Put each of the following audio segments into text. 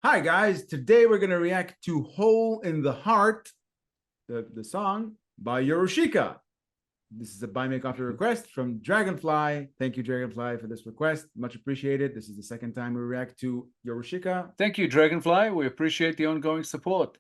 Hi guys, today we're going to react to Hole in the Heart, the song by Yorushika. This is a buy make after request from DragonPhly. Thank you, DragonPhly, for this request. Much appreciated. This is the second time we react to Yorushika. Thank you, DragonPhly. We appreciate the ongoing support.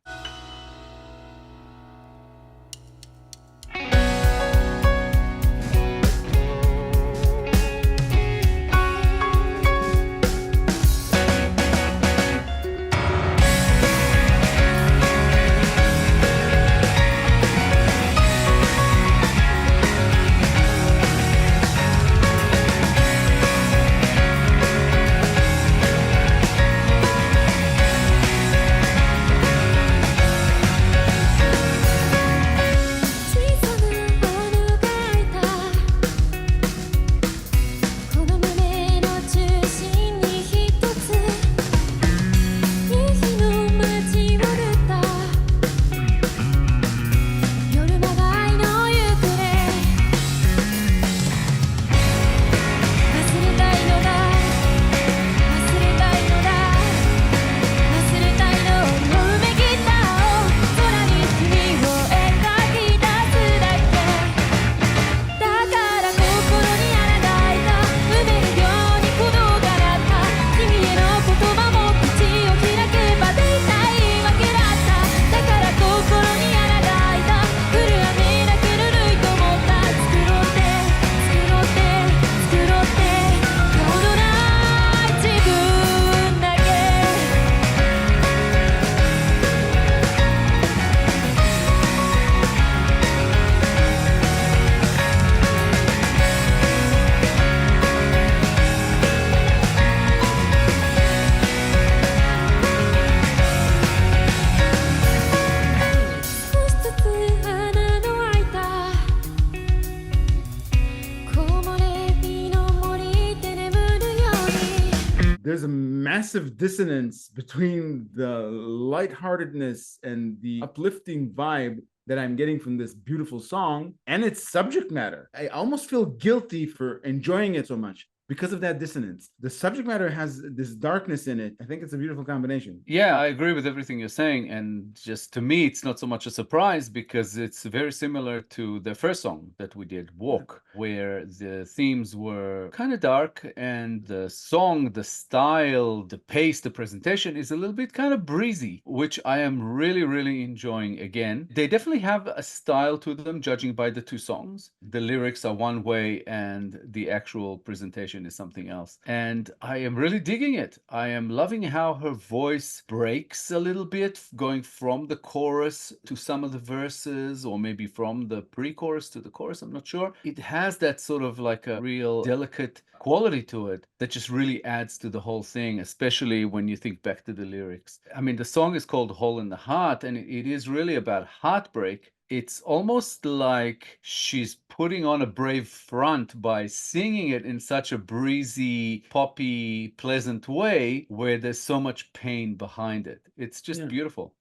There's a massive dissonance between the lightheartedness and the uplifting vibe that I'm getting from this beautiful song and its subject matter. I almost feel guilty for enjoying it so much because of that dissonance. The subject matter has this darkness in it. I think it's a beautiful combination. Yeah, I agree with everything you're saying. And just to me, it's not so much a surprise because it's very similar to the first song that we did, Walk, where the themes were kind of dark and the song, the style, the pace, the presentation is a little bit kind of breezy, which I am really, really enjoying again. They definitely have a style to them, judging by the two songs. The lyrics are one way and the actual presentation is something else. And I am really digging it. I am loving how her voice breaks a little bit, going from the chorus to some of the verses, or maybe from the pre-chorus to the chorus. I'm not sure. It has that sort of like a real delicate quality to it that just really adds to the whole thing, especially when you think back to the lyrics. I mean, the song is called Hole in the Heart, and it is really about heartbreak. It's almost like she's putting on a brave front by singing it in such a breezy, poppy, pleasant way where there's so much pain behind it. It's just beautiful.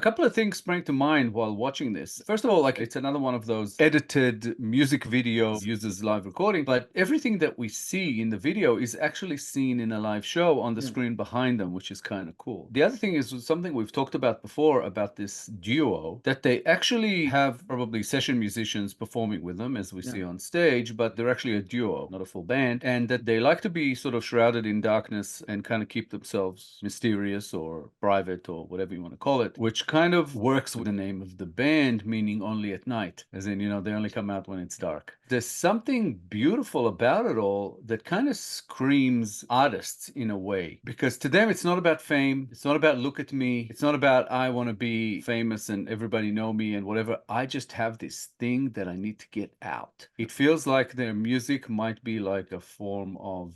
couple of things sprang to mind while watching this. First of all, like it's another one of those edited music videos uses live recording, but everything that we see in the video is actually seen in a live show on the screen behind them, which is kind of cool. The other thing is something we've talked about before about this duo, that they actually have probably session musicians performing with them, as we see on stage, but they're actually a duo, not a full band, and that they like to be sort of shrouded in darkness and kind of keep themselves mysterious or private or whatever you want to call it, which kind of works with the name of the band, meaning only at night, as in, you know, they only come out when it's dark. There's something beautiful about it all that kind of screams artists in a way, because to them it's not about fame, it's not about look at me, it's not about I want to be famous and everybody know me and whatever. I just have this thing that I need to get out. It feels like their music might be like a form of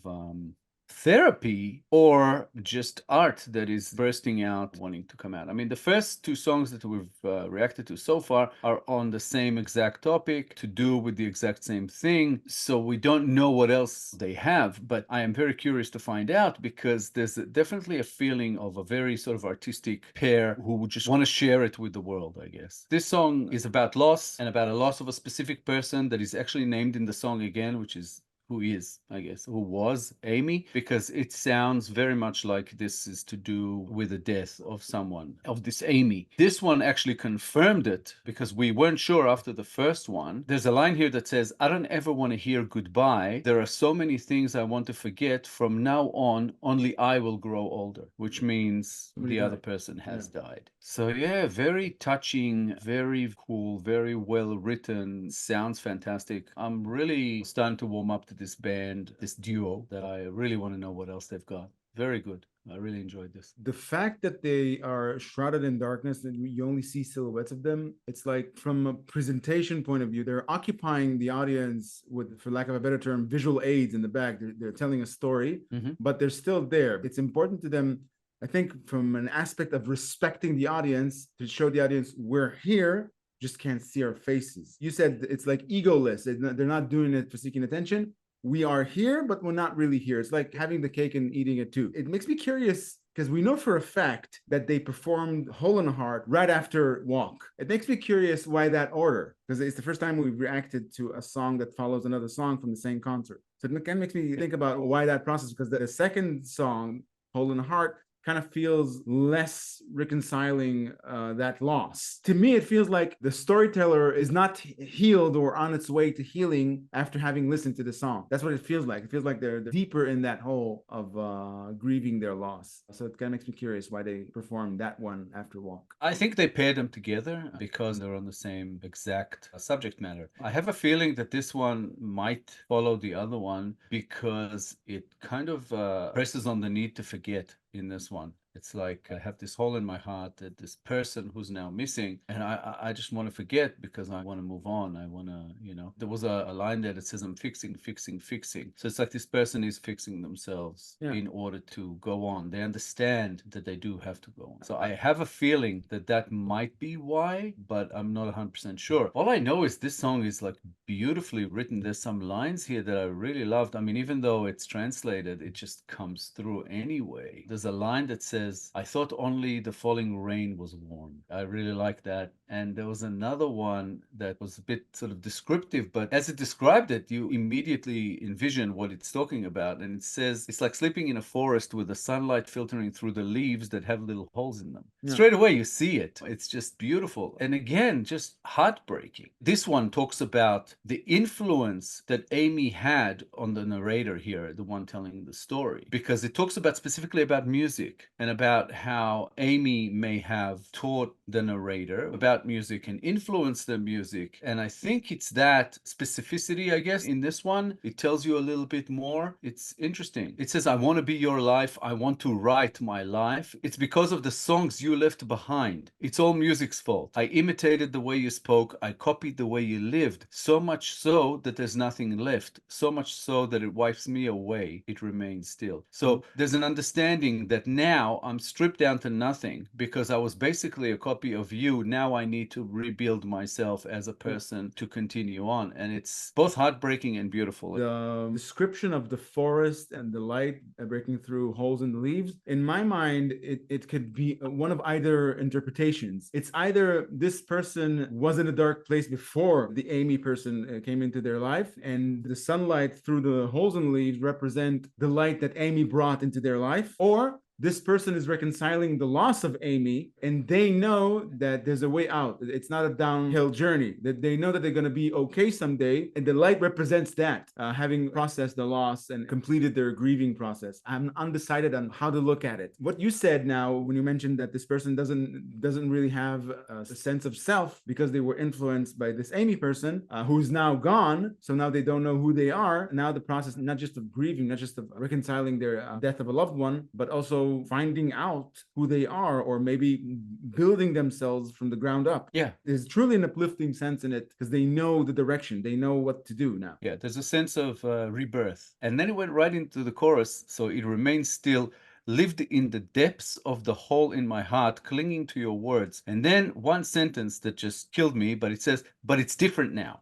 therapy or just art that is bursting out, wanting to come out. I mean, the first two songs that we've reacted to so far are on the same exact topic, to do with the exact same thing, so we don't know what else they have, but I am very curious to find out, because there's definitely a feeling of a very sort of artistic pair who would just want to share it with the world, I guess. This song is about loss, and about a loss of a specific person that is actually named in the song again, which is who was Amy, because it sounds very much like this is to do with the death of someone, of this Amy. This one actually confirmed it, because we weren't sure after the first one. There's a line here that says, I don't ever want to hear goodbye. There are so many things I want to forget. From now on, only I will grow older, which means the other person has died. So yeah, very touching, very cool, very well written, sounds fantastic. I'm really starting to warm up to this band, this duo, that I really want to know what else they've got. Very good. I really enjoyed this. The fact that they are shrouded in darkness and you only see silhouettes of them, it's like from a presentation point of view, they're occupying the audience with, for lack of a better term, visual aids in the back. They're telling a story, but they're still there. It's important to them, I think, from an aspect of respecting the audience, to show the audience we're here, just can't see our faces. You said it's like egoless. They're not doing it for seeking attention. We are here, but we're not really here. It's like having the cake and eating it too. It makes me curious, because we know for a fact that they performed Hole in the Heart right after Walk. It makes me curious why that order, because it's the first time we've reacted to a song that follows another song from the same concert. So it kind of makes me think about why that process, because the second song, Hole in the Heart, kind of feels less reconciling that loss. To me, it feels like the storyteller is not healed or on its way to healing after having listened to the song. That's what it feels like. It feels like they're deeper in that hole of grieving their loss. So it kind of makes me curious why they performed that one after Walk. I think they paired them together because they're on the same exact subject matter. I have a feeling that this one might follow the other one because it kind of presses on the need to forget in this one. It's like I have this hole in my heart that this person who's now missing, and I just want to forget because I want to move on. I want to, you know, there was a line there that says, I'm fixing. So it's like this person is fixing themselves in order to go on. They understand that they do have to go on. So I have a feeling that that might be why, but I'm not 100% sure. All I know is this song is like beautifully written. There's some lines here that I really loved. I mean, even though it's translated, it just comes through anyway. There's a line that says, I thought only the falling rain was warm. I really like that. And there was another one that was a bit sort of descriptive, but as it described it, you immediately envision what it's talking about. And it says, it's like sleeping in a forest with the sunlight filtering through the leaves that have little holes in them. Straight away, you see it. It's just beautiful. And again, just heartbreaking. This one talks about the influence that Amy had on the narrator here, the one telling the story, because it talks about specifically about music and about how Amy may have taught the narrator about music and influenced the music. And I think it's that specificity, I guess, in this one. It tells you a little bit more. It's interesting. It says, I want to be your life. I want to write my life. It's because of the songs you left behind. It's all music's fault. I imitated the way you spoke. I copied the way you lived. So much so that there's nothing left. So much so that it wipes me away. It remains still. So there's an understanding that now now I'm stripped down to nothing because I was basically a copy of you. Now I need to rebuild myself as a person to continue on. And it's both heartbreaking and beautiful. The description of the forest and the light breaking through holes in the leaves, in my mind, it could be one of either interpretations. It's either this person was in a dark place before the Amy person came into their life, and the sunlight through the holes in the leaves represent the light that Amy brought into their life, or this person is reconciling the loss of Amy, and they know that there's a way out. It's not a downhill journey, that they know that they're going to be okay someday. And the light represents that, having processed the loss and completed their grieving process. I'm undecided on how to look at it. What you said now, when you mentioned that this person doesn't really have a sense of self because they were influenced by this Amy person who's now gone. So now they don't know who they are. Now the process, not just of grieving, not just of reconciling their death of a loved one, but also finding out who they are, or maybe building themselves from the ground up. Yeah. There's truly an uplifting sense in it because they know the direction, they know what to do now. Yeah, there's a sense of rebirth. And then it went right into the chorus. So it remains still, lived in the depths of the hole in my heart, clinging to your words. And then one sentence that just killed me, but it says, but it's different now.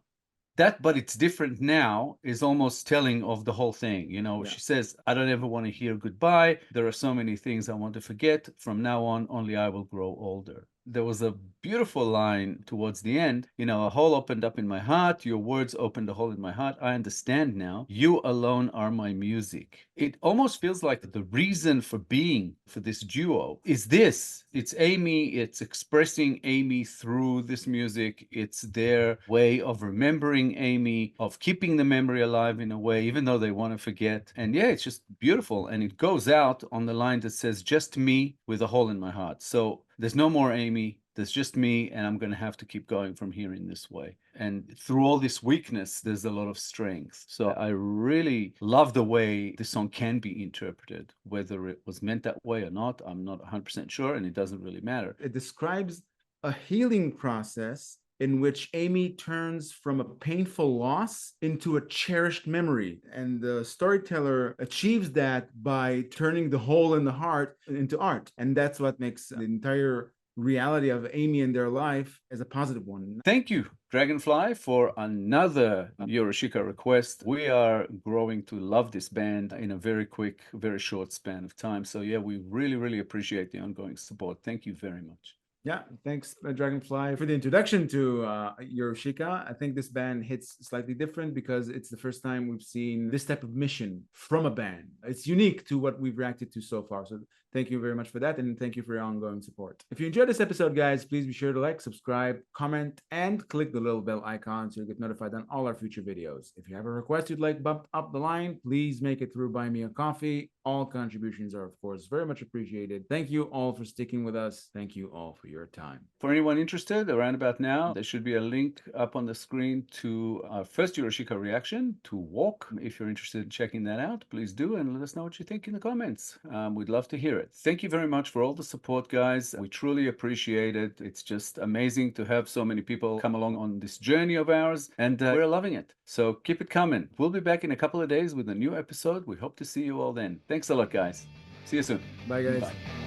That, but it's different now, is almost telling of the whole thing. You know, she says, I don't ever want to hear goodbye. There are so many things I want to forget. From now on, only I will grow older. There was a beautiful line towards the end, you know, a hole opened up in my heart. Your words opened a hole in my heart. I understand now. You alone are my music. It almost feels like the reason for being for this duo is this. It's Amy. It's expressing Amy through this music. It's their way of remembering Amy, of keeping the memory alive in a way, even though they want to forget. And yeah, it's just beautiful. And it goes out on the line that says, just me with a hole in my heart. So there's no more Amy. There's just me, and I'm going to have to keep going from here in this way. And through all this weakness, there's a lot of strength. So I really love the way this song can be interpreted. Whether it was meant that way or not, I'm not 100% sure, and it doesn't really matter. It describes a healing process in which Amy turns from a painful loss into a cherished memory. And the storyteller achieves that by turning the hole in the heart into art. And that's what makes the entire reality of Amy and their life as a positive one. Thank you, DragonPhly, for another Yorushika request. We are growing to love this band in a very quick, very short span of time. So yeah, we really, really appreciate the ongoing support. Thank you very much. Yeah, thanks, DragonPhly, for the introduction to Yorushika. I think this band hits slightly different because it's the first time we've seen this type of mission from a band. It's unique to what we've reacted to so far. So thank you very much for that, and thank you for your ongoing support. If you enjoyed this episode, guys, please be sure to like, subscribe, comment, and click the little bell icon so you get notified on all our future videos. If you have a request you'd like bumped up the line, please make it through Buy Me a Coffee. All contributions are, of course, very much appreciated. Thank you all for sticking with us. Thank you all for your time. For anyone interested, around about now, there should be a link up on the screen to our first Yorushika reaction to Walk. If you're interested in checking that out, please do, and let us know what you think in the comments. We'd love to hear it. Thank you very much for all the support, guys. We truly appreciate it. It's just amazing to have so many people come along on this journey of ours, and we're loving it. So keep it coming. We'll be back in a couple of days with a new episode. We hope to see you all then. Thanks a lot, guys. See you soon. Bye, guys. Bye.